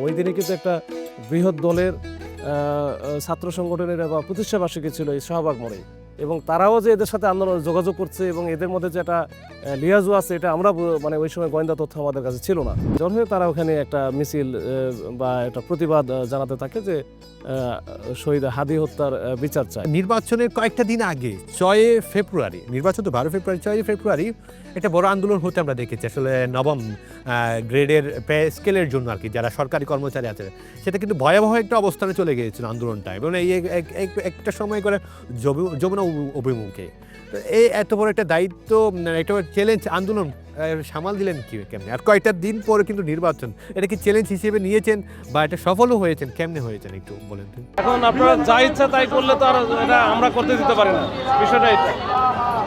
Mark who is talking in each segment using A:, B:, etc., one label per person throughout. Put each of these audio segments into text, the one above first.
A: ওই দিনে কিন্তু একটা বৃহৎ দলের ছাত্র সংগঠনের বা প্রতিষ্ঠা বার্ষিকী ছিল এই শাহবাগ মোড়ে, এবং তারাও যে এদের সাথে আন্দোলন যোগাযোগ করছে এবং এদের মধ্যে যে একটা লিয়াজু আছে এটা আমরা মানে ওই সময় গোয়েন্দা তথ্য আমাদের কাছে ছিল না। যখন তারা ওখানে একটা মিছিল বা একটা প্রতিবাদ জানাতে থাকে যে শহীদ হাদি হত্যার বিচার চায়।
B: নির্বাচনের কয়েকটা দিন আগে 6 ফেব্রুয়ারি, নির্বাচন তো 12 ফেব্রুয়ারি, 6 ফেব্রুয়ারি একটা বড় আন্দোলন হতে আমরা দেখেছি আসলে নবম গ্রেডের পে স্কেলের জন্য আর কি, যারা সরকারি কর্মচারী আছে সেটা কিন্তু ভয়াবহ একটা অবস্থানে চলে গিয়েছিল আন্দোলনটা, এবং এই একটা সময় করে যমুনা অভিমুখে। তো এই এত বড় একটা দায়িত্ব, একটা চ্যালেঞ্জ আন্দোলন সামাল দিলেন কেমনে? আর কয়েকটা দিন পরে কিন্তু নির্বাচন, এটা কি চ্যালেঞ্জ হিসেবে নিয়েছেন বা এটা সফলও হয়েছেন? কেমনে হয়েছেন একটু বলেন তো।
A: এখন আপনারা যা ইচ্ছা তাই করলে তো আর এটা আমরা করতে দিতে পারি না, বিষয়টা এটা।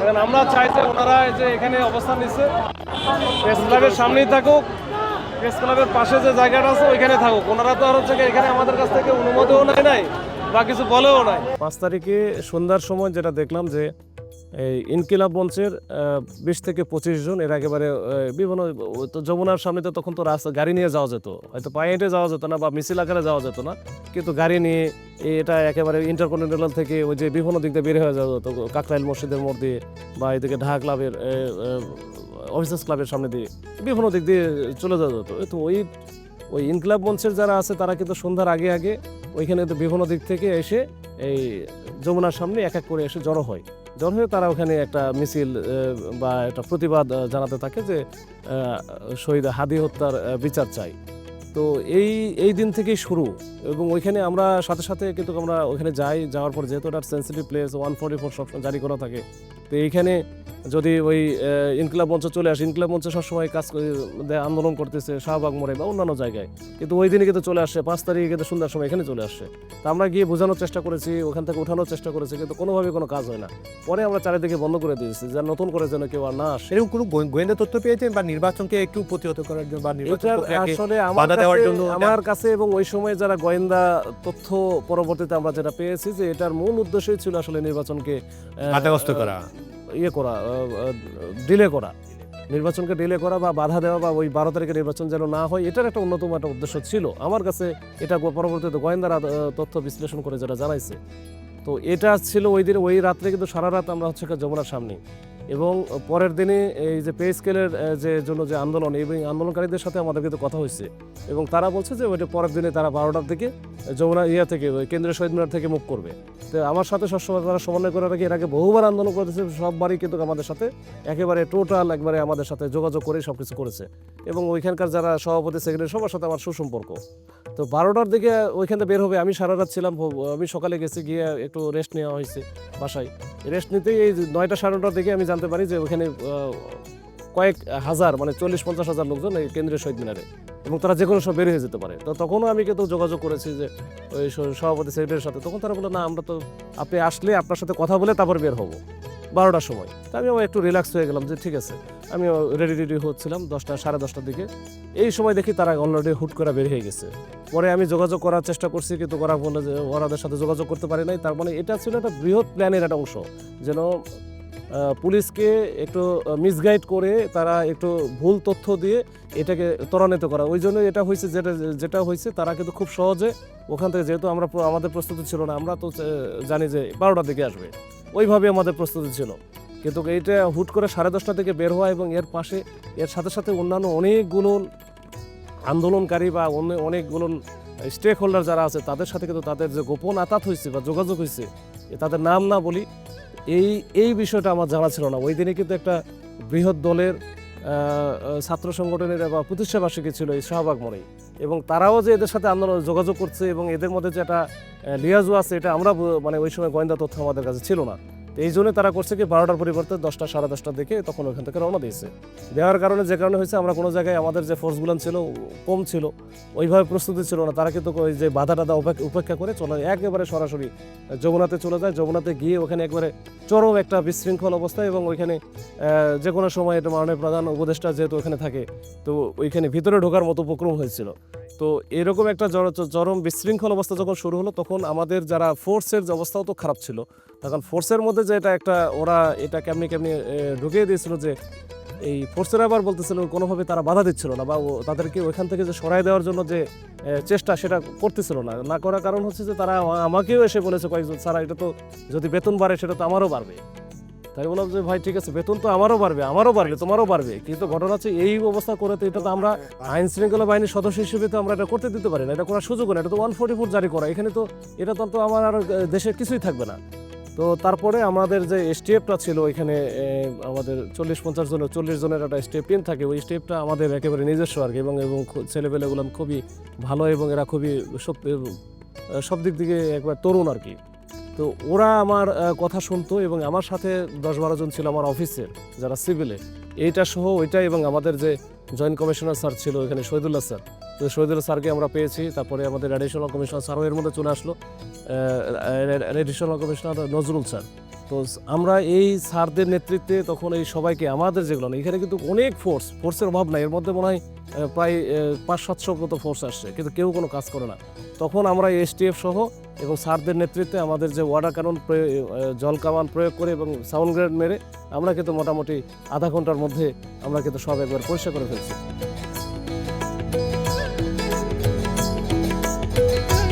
A: এখন আমরা চাই যে ওনারা যে এখানে অবস্থান নিচ্ছে প্রেস ক্লাবের সামনেই থাকুক, প্রেস ক্লাবের পাশে যে জায়গাটা আছে ওইখানে থাকুক। ওনারা তো আর হচ্ছে এখানে আমাদের কাছ থেকে অনুমতিও নাই বা কিছু বলেও নাই। 5 তারিখে সন্ধ্যার সময় যেটা দেখলাম যে এই ইনকিলাব মঞ্চের 20 থেকে 25 জন, এর একেবারে বিভিন্ন তো যমুনার সামনে তো তখন তো রাস্তা গাড়ি নিয়ে যাওয়া যেত, হয়তো পায়ে হেঁটে যাওয়া যেত না বা মিছিল আকারে যাওয়া যেত না, কিন্তু গাড়ি নিয়ে এটা একেবারে ইন্টারকন্টিনেন্টাল থেকে ওই যে বিভিন্ন দিক দিয়ে বের হয়ে যাওয়া যেত, কাকরাইল মসজিদের মোড় দিয়ে বা এদিকে ঢাকা ক্লাবের অফিসার্স ক্লাবের সামনে দিয়ে বিভিন্ন দিক দিয়ে চলে যাওয়া যেত। তো ওই ইনকিলাব মঞ্চের যারা আছে তারা কিন্তু সন্ধ্যার আগে আগে ওইখানে তো বিভিন্ন দিক থেকে এসে এই যমুনার সামনে এক এক করে এসে জড়ো হয়। জড়ো হয়ে তারা ওখানে একটা মিছিল বা একটা প্রতিবাদ জানাতে থাকে যে শহীদ হাদি হত্যার বিচার চাই। তো এই দিন থেকেই শুরু, এবং ওইখানে আমরা সাথে সাথে কিন্তু আমরা ওইখানে যাওয়ার পর যেহেতু এটা সেন্সিটিভ প্লেস 144 সবসময় জারি করা থাকে, তো এইখানে যদি ওই ইনকিলাব মঞ্চ চলে আসে, ইনকিলাব মঞ্চে সবসময় কাজ আন্দোলন করতেছে শাহবাগ মোড়ে বা অন্যান্য জায়গায়, কিন্তু ওই দিনে কিন্তু চলে আসছে 5 তারিখে কিন্তু সন্ধ্যার সময় এখানে চলে আসছে। তো আমরা গিয়ে বোঝানোর চেষ্টা করেছি, ওখান থেকে ওঠানোর চেষ্টা করেছি, কিন্তু কোনোভাবে কোনো কাজ হয় না। পরে আমরা চারিদিকে বন্ধ করে দিয়েছি যেন নতুন করে যেন কেউ আর না আসে।
B: এরকম কোনো গোয়েন্দা তথ্য পেয়েছেন বা নির্বাচনকে একটু প্রতিহত করার জন্য বা
A: আসলে
B: বাধা দেওয়ার জন্য?
A: আমার কাছে এবং ওই সময় যারা গোয়েন্দা তথ্য পরবর্তীতে আমরা যেটা পেয়েছি যে এটার মূল উদ্দেশ্যই ছিল আসলে নির্বাচনকে
B: বাধাগ্রস্ত করা,
A: ডিলে করা, নির্বাচনকে ডিলে করা বা বাধা দেওয়া বা ওই 12 তারিখে নির্বাচন যেন না হয়, এটার একটা অন্যতম একটা উদ্দেশ্য ছিল আমার কাছে। এটা পরবর্তীতে গোয়েন্দারা তথ্য বিশ্লেষণ করে যেটা জানাইছে। তো এটা ছিল ওই দিন, ওই রাত্রে কিন্তু সারা রাত আমরা হচ্ছে যমুনার সামনে, এবং পরের দিনে এই যে পে স্কেলের যে জন্য যে আন্দোলন, এবং আন্দোলনকারীদের সাথে আমাদের কিন্তু কথা হয়েছে, এবং তারা বলছে যে ওইটা পরের দিনে তারা 12টার দিকে যমুনা থেকে ওই কেন্দ্রীয় শহীদ মিনার থেকে মুভ করবে। তো আমার সাথে সবসময় তারা সমন্বয় করে রাখি, এর আগে বহুবার আন্দোলন করেছে, সববারই কিন্তু আমাদের সাথে একেবারে টোটাল একবারে আমাদের সাথে যোগাযোগ করে সব কিছু করেছে, এবং ওইখানকার যারা সভাপতি সেক্রেটারি সবার সাথে আমার সুসম্পর্ক। তো 12টার দিকে ওইখানে বের হবে, আমি সারা রাত ছিলাম, আমি সকালে গেছি, গিয়ে একটু রেস্ট নেওয়া হয়েছে বাসায়। রেস্ট নিতেই এই 9টা সাড়ে 9টার দিকে আমি জানতে পারি যে ওখানে কয়েক হাজার মানে 40-50 হাজার লোকজন এই কেন্দ্রীয় শহীদ মিনারে, এবং তারা যে কোনো সব বের হয়ে যেতে পারে। তো তখনও আমি কিন্তু যোগাযোগ করেছি যে ওই সভাপতি সেক্রেটারির সাথে, তখন তারা বললো না, আমরা তো আপনি আসলে আপনার সাথে কথা বলে তারপর বের হবো 12টার সময়। তো আমিও একটু রিল্যাক্স হয়ে গেলাম যে ঠিক আছে, আমিও রেডি হচ্ছিলাম 10টা সাড়ে 10টার দিকে। এই সময় দেখি তারা অলরেডি হুট করে বের হয়ে গেছে। পরে আমি যোগাযোগ করার চেষ্টা করছি, কিন্তু ওরা বললো যে ওরাদের সাথে যোগাযোগ করতে পারি নাই। তার মানে এটা ছিল একটা বৃহৎ প্ল্যানের একটা অংশ, যেন পুলিশকে একটু মিসগাইড করে তারা একটু ভুল তথ্য দিয়ে এটাকে ত্বরান্বিত করা। ওই জন্য এটা হয়েছে, যেটা হয়েছে তারা কিন্তু খুব সহজে ওখান থেকে, যেহেতু আমাদের প্রস্তুতি ছিল না, আমরা তো জানি যে 12টার দিকে আসবে, ওইভাবে আমাদের প্রস্তুতি ছিল, কিন্তু এইটা হুট করে সাড়ে 10টা থেকে বের হওয়া, এবং এর সাথে সাথে অন্যান্য অনেকগুলো আন্দোলনকারী বা অনেকগুলো স্টেক হোল্ডার যারা আছে তাদের সাথে কিন্তু তাদের যে গোপন আতাত হয়েছে বা যোগাযোগ হয়েছে, তাদের নাম না বলি, এই বিষয়টা আমার জানা ছিল না। ওই দিনে কিন্তু একটা বৃহৎ দলের ছাত্র সংগঠনের বা প্রতিষ্ঠা বার্ষিকী ছিল এই শাহবাগ মোড়ে, এবং তারাও যে এদের সাথে আন্দোলন যোগাযোগ করছে এবং এদের মধ্যে যে একটা লিয়াজু আছে এটা আমরা মানে ওই সময় গোয়েন্দা তথ্য আমাদের কাছে ছিল না। তো এই জন্য তারা করছে কি 12টার পরিবর্তে 10টা সাড়ে 10টার দিকে তখন ওখান থেকে রওনা দিয়েছে। দেওয়ার কারণে যে কারণে হয়েছে, আমরা কোনো জায়গায় আমাদের যে ফোর্সগুলো ছিল কম ছিল, ওইভাবে প্রস্তুতি ছিল না। তারা কিন্তু ওই যে বাধা উপেক্ষা করে চলে একেবারে সরাসরি যমুনাতে চলে যায়। যমুনাতে গিয়ে ওখানে একবারে চরম একটা বিশৃঙ্খল অবস্থা, এবং ওইখানে যে কোনো সময় এটা মাননীয় প্রধান উপদেষ্টা যেহেতু ওখানে থাকে, তো ওইখানে ভিতরে ঢোকার মতো উপক্রম হয়েছিল। তো এরকম একটা চরম বিশৃঙ্খল অবস্থা যখন শুরু হলো, তখন আমাদের যারা ফোর্সের যে অবস্থাও তো খারাপ ছিল, তখন ফোর্সের মধ্যে যে এটা একটা ওরা এটা কেমনি ঢুকিয়ে দিয়েছিল যে এই ফোর্সের আবার বলতেছিল কোনোভাবে তারা বাধা দিচ্ছিল না বা তাদেরকে ওইখান থেকে যে সরাই দেওয়ার জন্য যে চেষ্টা সেটা করতেছিল না। না করার কারণ হচ্ছে যে তারা আমাকেও এসে বলেছে কয়েকজন, স্যার এটা তো যদি বেতন বাড়ে সেটা তো আমারও বাড়বে। তাই বললাম যে ভাই ঠিক আছে, বেতন তো আমারও বাড়বে তোমারও বাড়বে, কিন্তু ঘটনা হচ্ছে এই অবস্থা করে তো এটা তো আমরা আইন শৃঙ্খলা বাহিনীর সদস্য হিসেবে তো আমরা এটা করতে দিতে পারি না, এটা করার সুযোগ না, এটা তো 144 জারি করা, এখানে তো এটা তো আমার আর দেশে কিছুই থাকবে না। তো তারপরে আমাদের যে স্টেপটা ছিল এখানে আমাদের 40-50 জনের 40 জনের একটা স্টেপ টিম থাকে, ওই স্টেপটা আমাদের একেবারে নিজস্ব আর কি, এবং ছেলেপেলেগুলো খুবই ভালো এবং এরা খুবই সব দিক থেকে একবার তরুণ আর কি। তো ওরা আমার কথা শুনতো এবং আমার সাথে 10-12 জন ছিল আমার অফিসের যারা সিভিলে, এইটা সহ ওইটা, এবং আমাদের যে জয়েন্ট কমিশনার স্যার ছিল এখানে শহীদুল্লাহ স্যার, তো শহীদুল্লাহ স্যারকে আমরা পেয়েছি। তারপরে আমাদের অ্যাডিশনাল কমিশনার স্যারও এর মধ্যে চলে আসলো, অ্যাডিশনাল কমিশনার নজরুল স্যার। তো আমরা এই স্যারদের নেতৃত্বে তখন এই সবাইকে আমাদের যেগুলো না, এখানে কিন্তু অনেক ফোর্সের অভাব নাই, এর মধ্যে মনে হয় প্রায় 500-700 মতো ফোর্স আসছে, কিন্তু কেউ কোনো কাজ করে না। তখন আমরা এসটিএফ সহ এবং স্যারদের নেতৃত্বে আমাদের যে ওয়াটার কানন জল কামান প্রয়োগ করে এবং সাউন্ড গ্রেড মেরে আমরা কিন্তু মোটামুটি আধা ঘন্টার মধ্যে আমরা কিন্তু সব একবার পরিষ্কার করে ফেলছি।